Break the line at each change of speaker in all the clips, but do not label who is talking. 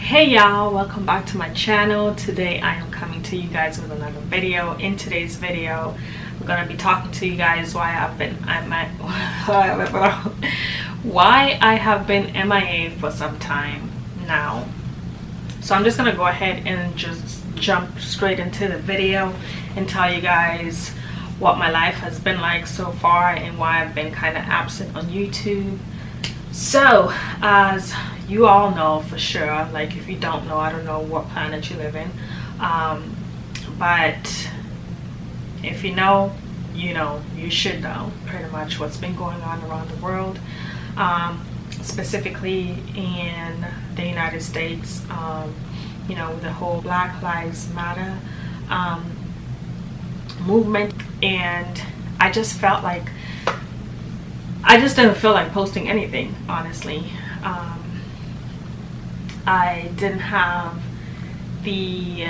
Hey y'all, welcome back to my channel. Today I am coming to you guys with another video. In today's video I'm gonna be talking to you guys why I have been MIA for some time now. So I'm just gonna go ahead and just jump straight into the video and tell you guys what my life has been like so far and why I've been kind of absent on YouTube. So as you all know for sure, like if you don't know, I don't know what planet you live in, but if you know, you know, you should know pretty much what's been going on around the world, specifically in the United States. You know, the whole Black Lives Matter movement, and I just felt like I just didn't feel like posting anything, honestly. I didn't have the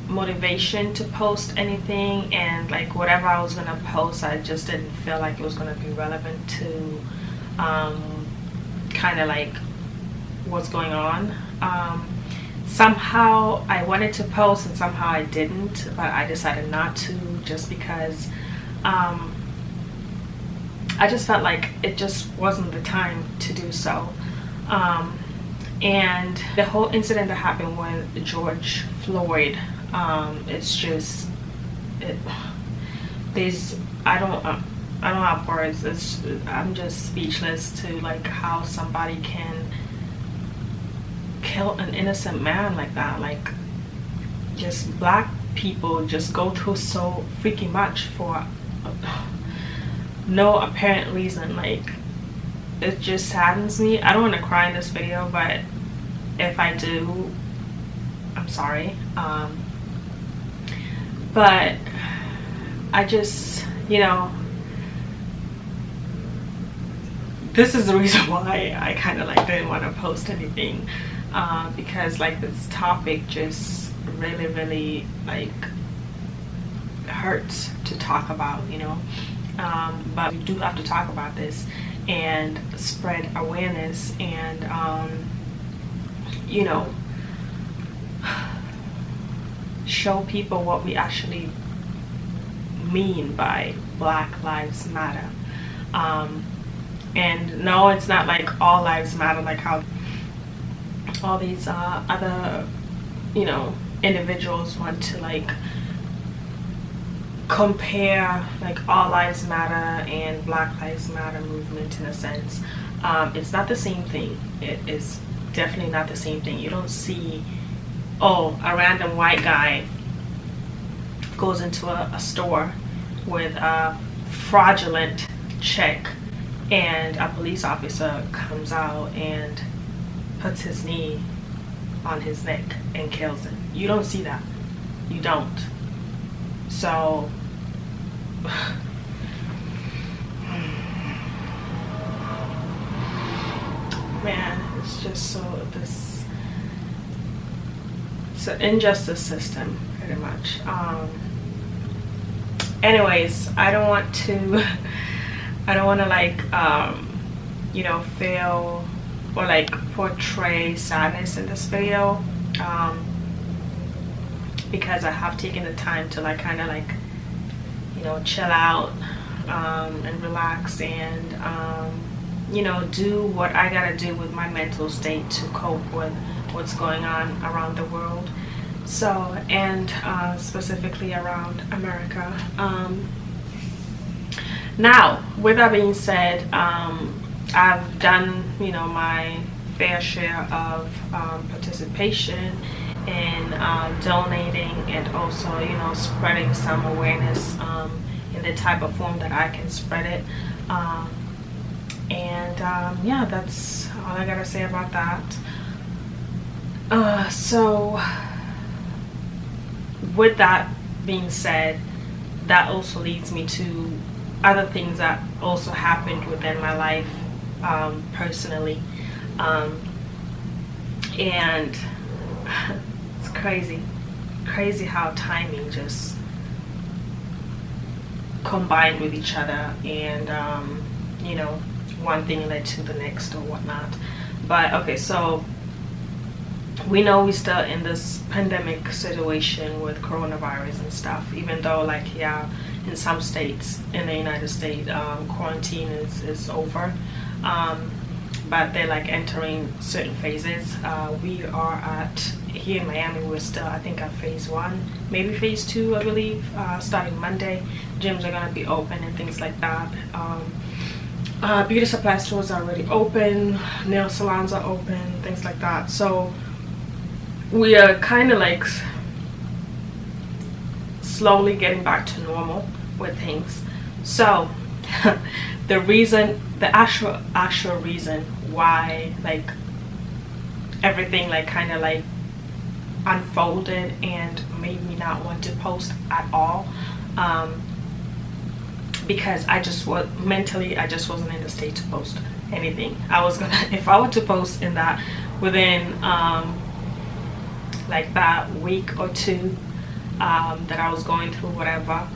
motivation to post anything, and like whatever I was gonna post, I just didn't feel like it was gonna be relevant to kind of like what's going on. Somehow I wanted to post and somehow I didn't, but I decided not to, just because I just felt like it just wasn't the time to do so. And the whole incident that happened with George Floyd, it's just, I don't have words. I'm just speechless to like how somebody can kill an innocent man like that. Like, just black people just go through so freaking much for no apparent reason. Like, it just saddens me. I don't want to cry in this video, but if I do, I'm sorry. But I just, you know, this is the reason why I kind of like didn't want to post anything, because like this topic just really like hurts to talk about, you know. But we do have to talk about this and spread awareness and you know, show people what we actually mean by Black Lives Matter. And no, it's not like all lives matter, like how all these other, you know, individuals want to like compare like all lives matter and Black Lives Matter movement in a sense. It's not the same thing. It is definitely not the same thing. You don't see, oh, a random white guy goes into a store with a fraudulent check and a police officer comes out and puts his knee on his neck and kills him. You don't see that. You don't. So man, it's just so, this, it's an injustice system pretty much. Anyways, I don't want to like you know, feel or like portray sadness in this video, because I have taken the time to like kind of like, you know, chill out and relax and you know, do what I gotta do with my mental state to cope with what's going on around the world. So, and specifically around America. Now, with that being said, I've done, you know, my fair share of participation in donating and also, you know, spreading some awareness in the type of form that I can spread it. Yeah, that's all I gotta say about that. So with that being said, that also leads me to other things that also happened within my life personally, and it's crazy how timing just combined with each other, and you know, one thing led to the next or whatnot. But okay, so we know we're still in this pandemic situation with coronavirus and stuff, even though, like, yeah, in some states in the United States, quarantine is over, but they're like entering certain phases. We are at, here in Miami, we're still, I think, at phase 1, maybe phase 2, I believe, starting Monday. Gyms are going to be open and things like that. Beauty supply stores are already open, nail salons are open, things like that. So we are kind of like slowly getting back to normal with things. So the actual reason why, like, everything like kind of like unfolded and made me not want to post at all, because I just was mentally, I just wasn't in the state to post anything. I was gonna, if I were to post in that within like that week or two that I was going through whatever,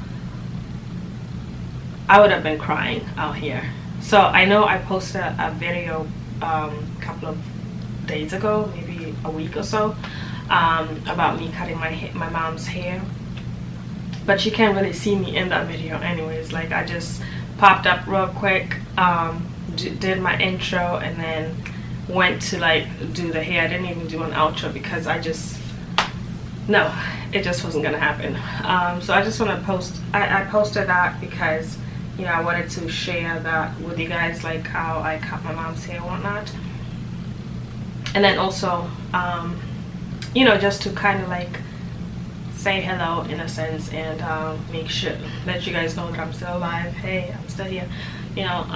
I would have been crying out here. So I know I posted a video a couple of days ago, maybe a week or so, about me cutting my mom's hair, but you can't really see me in that video anyways. Like, I just popped up real quick, did my intro, and then went to like do the hair. I didn't even do an outro because I just, no, it just wasn't gonna happen. So I just want to post, I posted that because, you know, I wanted to share that with you guys, like how I cut my mom's hair and whatnot. And then also, you know, just to kind of like say hello in a sense, and make sure, let you guys know that I'm still alive. Hey, I'm still here, you know.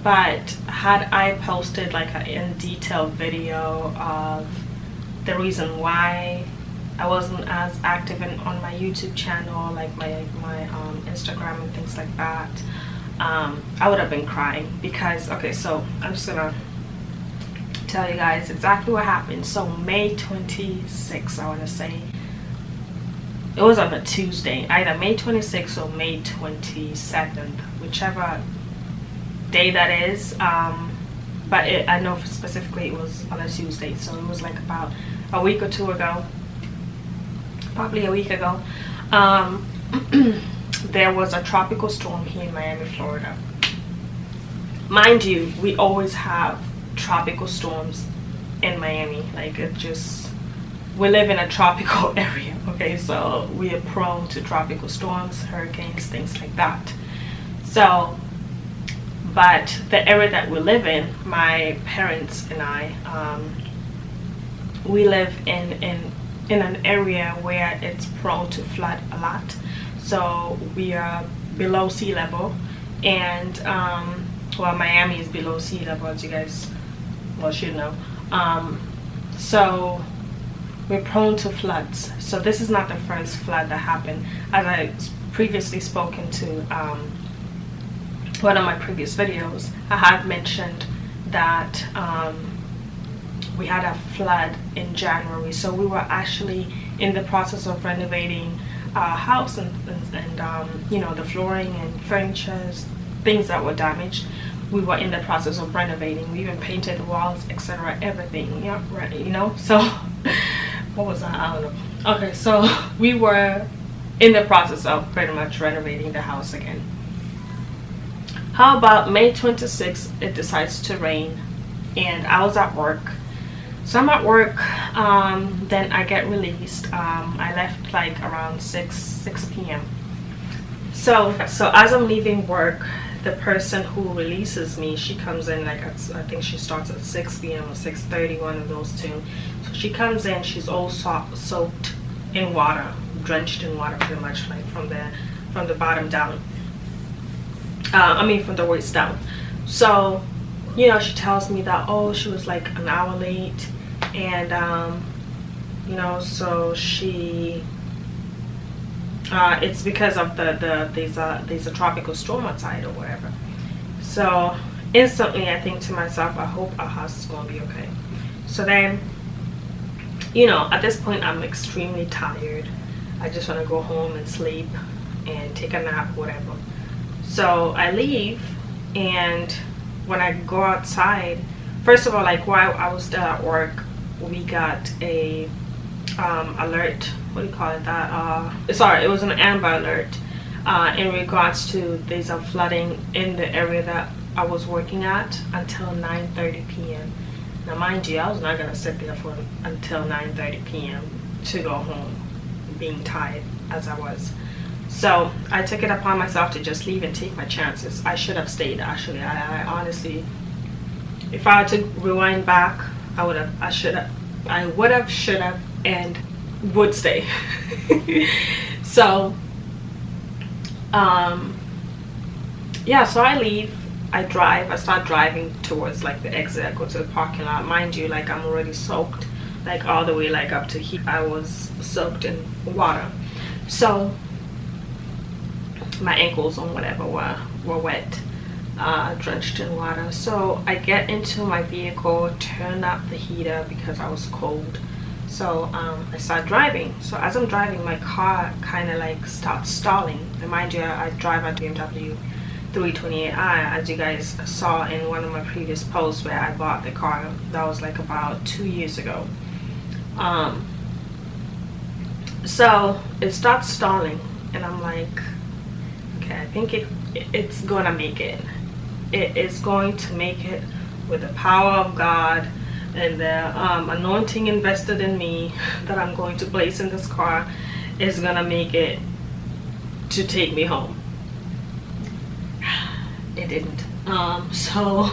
But had I posted like an in-detail video of the reason why I wasn't as active on my YouTube channel, like my Instagram and things like that, I would have been crying. Because, okay, so I'm just gonna tell you guys exactly what happened. So May 26th, I want to say, it was on a Tuesday, either May 26th or May 27th, whichever day that is, but I know specifically it was on a Tuesday, so it was like about a week or two ago, probably a week ago. There was a tropical storm here in Miami, Florida. Mind you, we always have tropical storms in Miami. Like, it just, we live in a tropical area, okay? So we are prone to tropical storms, hurricanes, things like that. So, but the area that we live in, my parents and I, we live in an area where it's prone to flood a lot. So we are below sea level, and well, Miami is below sea level, as you guys well should know. So we're prone to floods. So this is not the first flood that happened. As I previously spoken to one of my previous videos, I had mentioned that we had a flood in January. So we were actually in the process of renovating our house, and you know, the flooring and furniture, things that were damaged. We were in the process of renovating. We even painted the walls, etc., everything. Yeah, right. You know. So what was that? I don't know. Okay, so we were in the process of pretty much renovating the house again. How about May 26th? It decides to rain, and I was at work. So I'm at work, then I get released. I left like around 6 p.m. So as I'm leaving work, the person who releases me, she comes in like I think she starts at 6 p.m. or 6:30, one of those two. So she comes in, she's all soaked in water, drenched in water, pretty much, like from the bottom down. I mean from the waist down. So, you know, she tells me that, oh, she was like an hour late, and you know, so she it's because of there's a tropical storm outside or whatever. So instantly I think to myself, I hope our house is going to be okay. So then, you know, at this point I'm extremely tired. I just want to go home and sleep and take a nap, whatever. So I leave, and when I go outside, first of all, like while I was still at work, we got a alert. What do you call it? Sorry, it was an amber alert in regards to there's a flooding in the area that I was working at until 9:30 p.m. Now, mind you, I was not gonna sit there for until 9:30 p.m. to go home, being tired as I was. So I took it upon myself to just leave and take my chances. I should have stayed. Actually, I honestly, if I had to rewind back, I would have, should have, and would stay. So yeah, so I leave, I start driving towards like the exit. I go to the parking lot. Mind you, like I'm already soaked, like all the way like up to here. I was soaked in water, so my ankles and whatever were wet, drenched in water. So I get into my vehicle, turn up the heater because I was cold. So I start driving. So as I'm driving, my car kind of like starts stalling. And mind you, I drive a BMW 328i, as you guys saw in one of my previous posts where I bought the car. That was like about 2 years ago. So it starts stalling, and I'm like, okay, I think it's gonna make it. It is going to make it with the power of God and the anointing invested in me that I'm going to place in this car is gonna make it to take me home. It didn't. So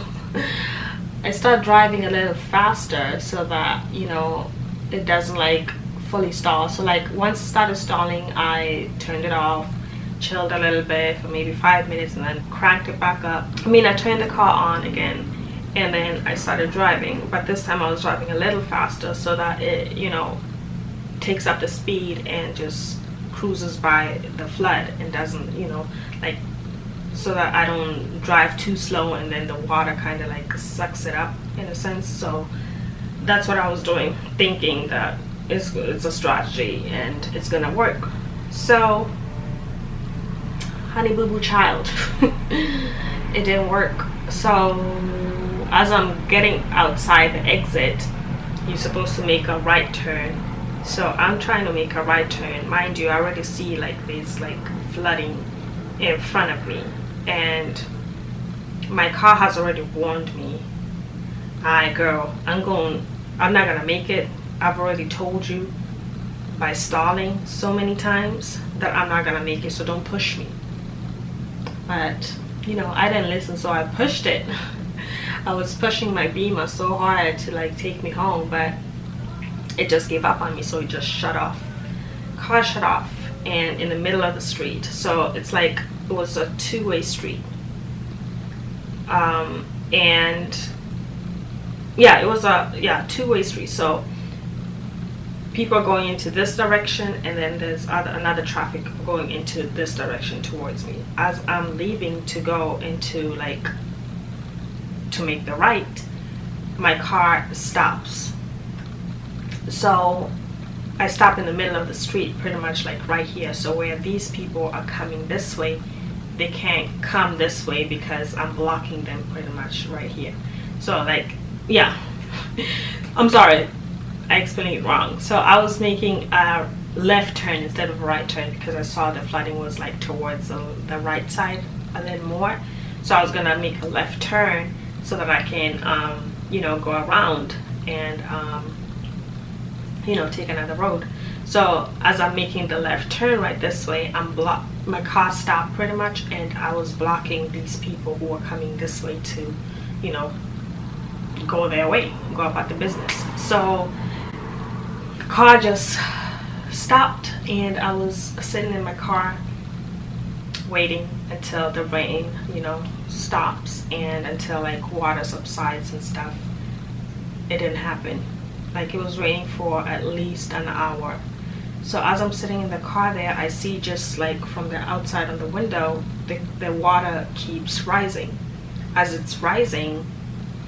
I start driving a little faster so that, you know, it doesn't like fully stall. So like once it started stalling, I turned it off, chilled a little bit for maybe 5 minutes, and then cranked it back up. I turned the car on again, and then I started driving, but this time I was driving a little faster so that it, you know, takes up the speed and just cruises by the flood and doesn't, you know, like, so that I don't drive too slow and then the water kind of like sucks it up in a sense. So that's what I was doing, thinking that it's a strategy and it's gonna work. So honey boo boo child, it didn't work. So as I'm getting outside the exit, you're supposed to make a right turn. So I'm trying to make a right turn. Mind you, I already see like this like flooding in front of me, and my car has already warned me, girl, I'm not gonna make it. I've already told you by stalling so many times that I'm not gonna make it, so don't push me. But you know, I didn't listen, so I pushed it. I was pushing my Beamer so hard to like take me home, but it just gave up on me, so it just shut off. Car shut off, and in the middle of the street. So it's like it was a two-way street. And yeah, it was a two-way street. So people are going into this direction, and then there's another traffic going into this direction towards me. As I'm leaving to go into like to make the right, my car stops. So I stop in the middle of the street, pretty much like right here. So where these people are coming this way, they can't come this way because I'm blocking them pretty much right here. So like, yeah, I'm sorry, I explained it wrong. So I was making a left turn instead of a right turn because I saw the flooding was like towards the right side a little more. So I was gonna make a left turn so that I can, you know, go around and, you know, take another road. So as I'm making the left turn right this way, my car stopped pretty much, and I was blocking these people who were coming this way to, you know, go their way, go about the business. So the car just stopped, and I was sitting in my car waiting until the rain, you know, stops, and until like water subsides and stuff. It didn't happen. Like, it was raining for at least an hour. So as I'm sitting in the car there, I see just like from the outside of the window, the water keeps rising. As it's rising,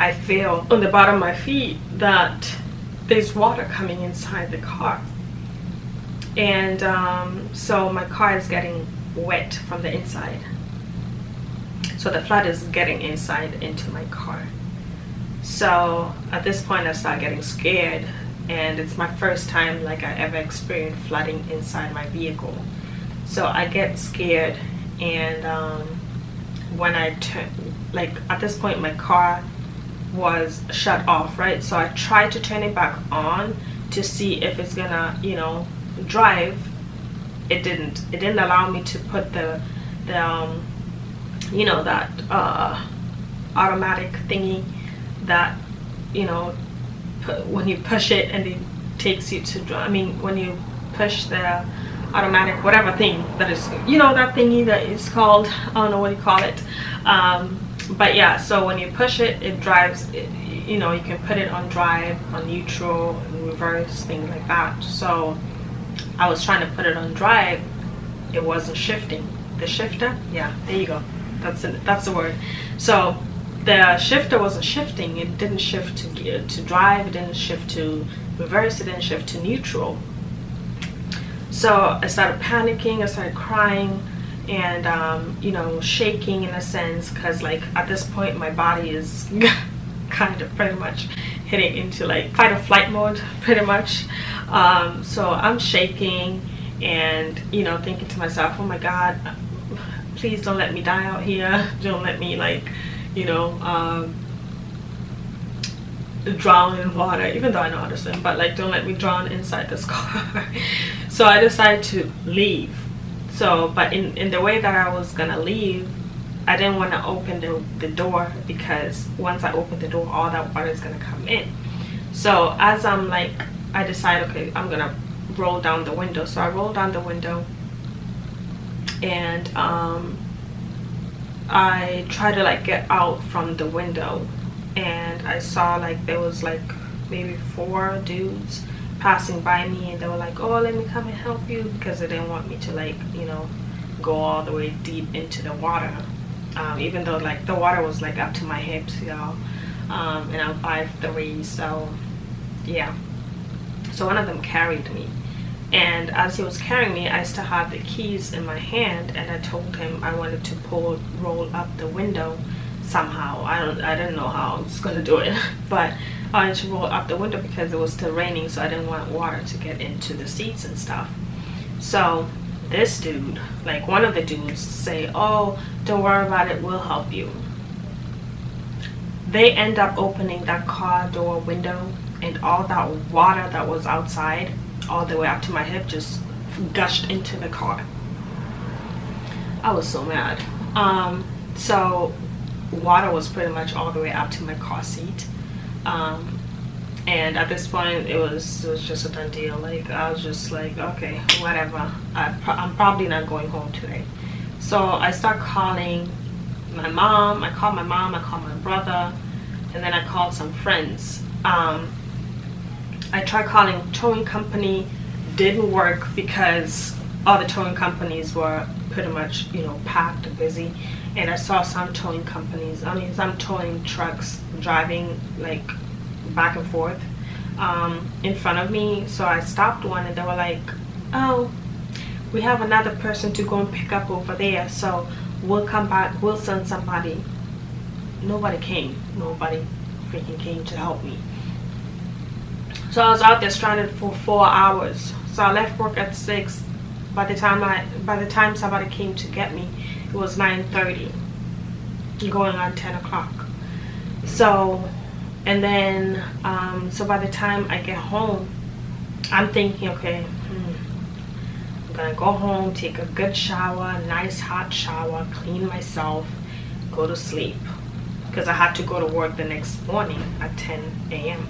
I feel on the bottom of my feet that there's water coming inside the car. And so my car is getting wet from the inside. So the flood is getting inside into my car. So at this point I start getting scared and it's my first time like I ever experienced flooding inside my vehicle. So I get scared, and when I turn, like at this point my car was shut off, right? So I tried to turn it back on to see if it's gonna, you know, drive. It didn't allow me to put the you know, that automatic thingy that, you know, when you push it and it takes you to drive. I mean, when you push the automatic whatever thing that is, you know, that thingy that is called, I don't know what you call it, but yeah, so when you push it, it drives it, you know, you can put it on drive, on neutral, reverse, things like that. So I was trying to put it on drive, it wasn't shifting. The shifter, yeah, there you go, that's the word. So the shifter wasn't shifting. It didn't shift to drive, it didn't shift to reverse, it didn't shift to neutral. So I started panicking, I started crying, and you know, shaking in a sense, because like at this point my body is kind of pretty much hitting into like fight or flight mode pretty much. So I'm shaking and, you know, thinking to myself, oh my God, please don't let me die out here, don't let me, like, you know, drown in water, even though I know how to swim, but like don't let me drown inside this car. So I decided to leave. So but in the way that I was gonna leave, I didn't want to open the door, because once I open the door, all that water is gonna come in. So as I'm like, I decided, okay, I'm gonna roll down the window. So I rolled down the window, and I tried to like get out from the window, and I saw like there was like maybe 4 dudes passing by me, and they were like, oh, let me come and help you, because they didn't want me to, like, you know, go all the way deep into the water, even though like the water was like up to my hips, y'all, and I'm 5'3", so yeah. So one of them carried me, and as he was carrying me, I still had the keys in my hand, and I told him I wanted to roll up the window somehow. I didn't know how I was gonna do it, but I wanted to roll up the window because it was still raining, so I didn't want water to get into the seats and stuff. So this dude, like one of the dudes, say, oh, don't worry about it, we'll help you. They end up opening that car door window, and all that water that was outside all the way up to my hip just gushed into the car. I was so mad. So water was pretty much all the way up to my car seat, and at this point it was just a done deal. Like I was just like, okay, whatever, I'm probably not going home today. So I start calling my mom. I called my mom, I called my brother, and then I called some friends. I tried calling towing company, didn't work, because all the towing companies were pretty much, you know, packed and busy. And I saw some towing companies, I mean some towing trucks driving like back and forth in front of me. So I stopped one, and they were like, oh, we have another person to go and pick up over there, so we'll come back, we'll send somebody. Nobody came. Nobody freaking came to help me. So I was out there stranded for 4 hours. So I left work at 6. By the time somebody came to get me, it was 9:30, going on 10 o'clock. So, and then, so by the time I get home, I'm thinking, okay, I'm gonna go home, take a good shower, nice hot shower, clean myself, go to sleep, because I had to go to work the next morning at 10 a.m.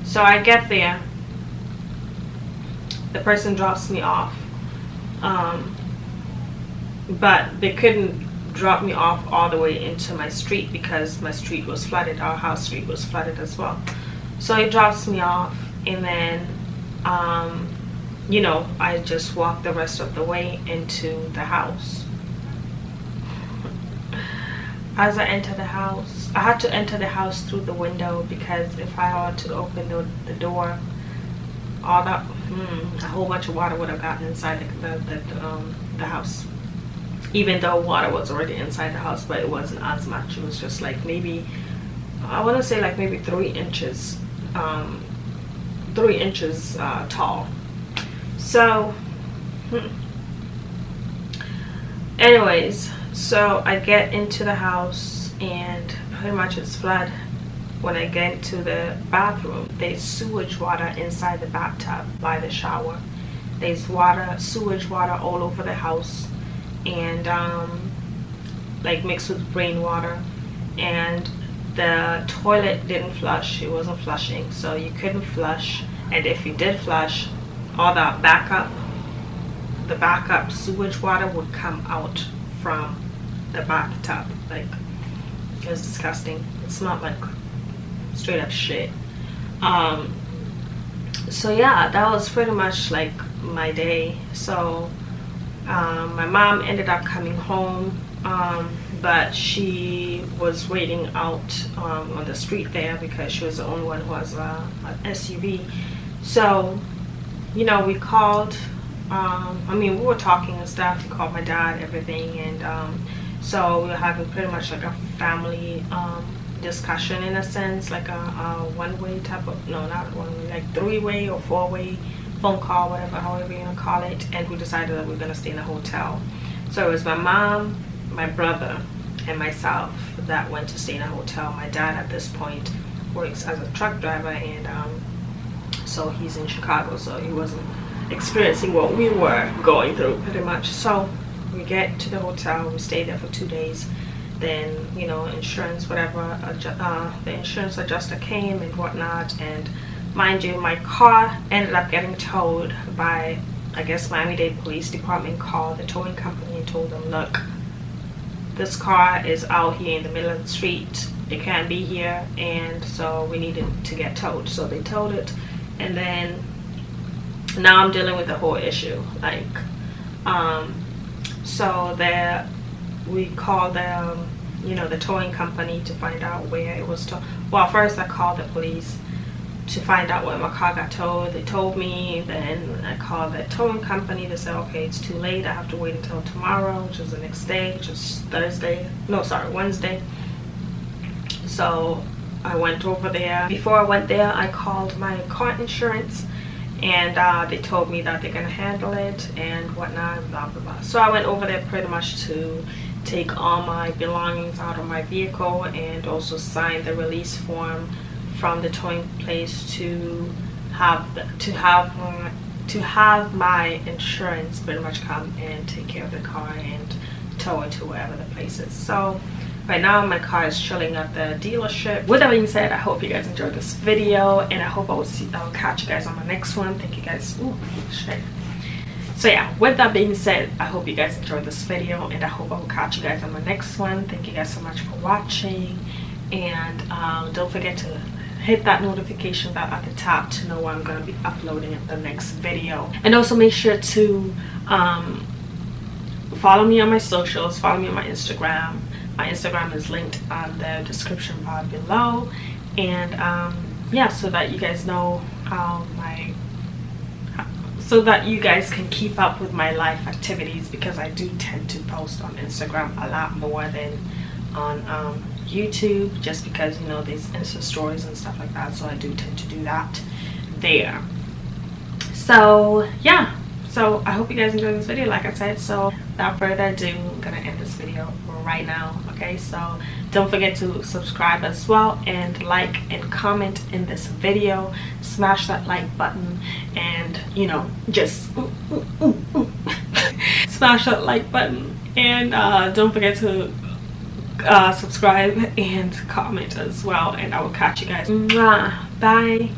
So I get there, the person drops me off, but they couldn't drop me off all the way into my street because my street was flooded. Our house street was flooded as well. So he drops me off, and then you know, I just walked the rest of the way into the house. As I entered the house, I had to enter the house through the window, because if I had to open the door, all that a whole bunch of water would have gotten inside the house. Even though water was already inside the house, but it wasn't as much. It was just like maybe, I want to say like maybe 3 inches 3 inches tall. So anyways, so I get into the house and pretty much it's flood. When I get to the bathroom, there's sewage water inside the bathtub by the shower. There's sewage water all over the house, and like mixed with rainwater. And the toilet didn't flush. It wasn't flushing, so you couldn't flush. And if you did flush, all the backup sewage water would come out from the bathtub. Like, it was disgusting. It smelled like straight up shit. So yeah, that was pretty much like my day. So my mom ended up coming home, but she was waiting out on the street there because she was the only one who has an SUV. So, you know, we called, I mean, we were talking and stuff. We called my dad, everything, and so we were having pretty much like a family discussion in a sense, like a one-way type of, no, not one-way, like 3-way or 4-way phone call, whatever, however you want to call it. And we decided that we were going to stay in a hotel. So it was my mom, my brother, and myself that went to stay in a hotel. My dad at this point works as a truck driver, and so he's in Chicago, so he wasn't experiencing what we were going through pretty much. So we get to the hotel, we stay there for 2 days. Then, you know, insurance, whatever, the insurance adjuster came and whatnot. And mind you, my car ended up getting towed by, I guess, Miami-Dade Police Department. Called the towing company and told them, look, this car is out here in the middle of the street, it can't be here, and so we need it to get towed. So they towed it, and then now I'm dealing with the whole issue. Like, so there, we called the, you know, the towing company to find out where it was towed. Well, first I called the police to find out where my car got towed. They told me. Then I called the towing company. They said, okay, it's too late. I have to wait until tomorrow, which is the next day, which is Thursday. No, sorry, Wednesday. So I went over there. Before I went there, I called my car insurance, and they told me that they're gonna handle it and whatnot, blah blah blah. So I went over there pretty much to take all my belongings out of my vehicle and also sign the release form from the towing place to have my insurance pretty much come and take care of the car and tow it to wherever the place is. So right now my car is chilling at the dealership. With that being said, I hope you guys enjoyed this video, and I hope I'll catch you guys on my next one. Thank you guys. Ooh, shit. So yeah, with that being said, I hope you guys enjoyed this video, and I hope I will catch you guys on my next one. Thank you guys so much for watching, and don't forget to hit that notification bell at the top to know when I'm going to be uploading the next video. And also make sure to follow me on my socials, follow me on my Instagram. My Instagram is linked on the description bar below, and yeah, so that you guys know so that you guys can keep up with my life activities, because I do tend to post on Instagram a lot more than on YouTube, just because, you know, there's Insta stories and stuff like that, so I do tend to do that there. So yeah, so I hope you guys enjoyed this video, like I said. So without further ado, I'm gonna end this video right now. Okay, so don't forget to subscribe as well, and like and comment in this video. Smash that like button, and you know, just smash that like button, and don't forget to subscribe and comment as well, and I will catch you guys. Mwah. Bye.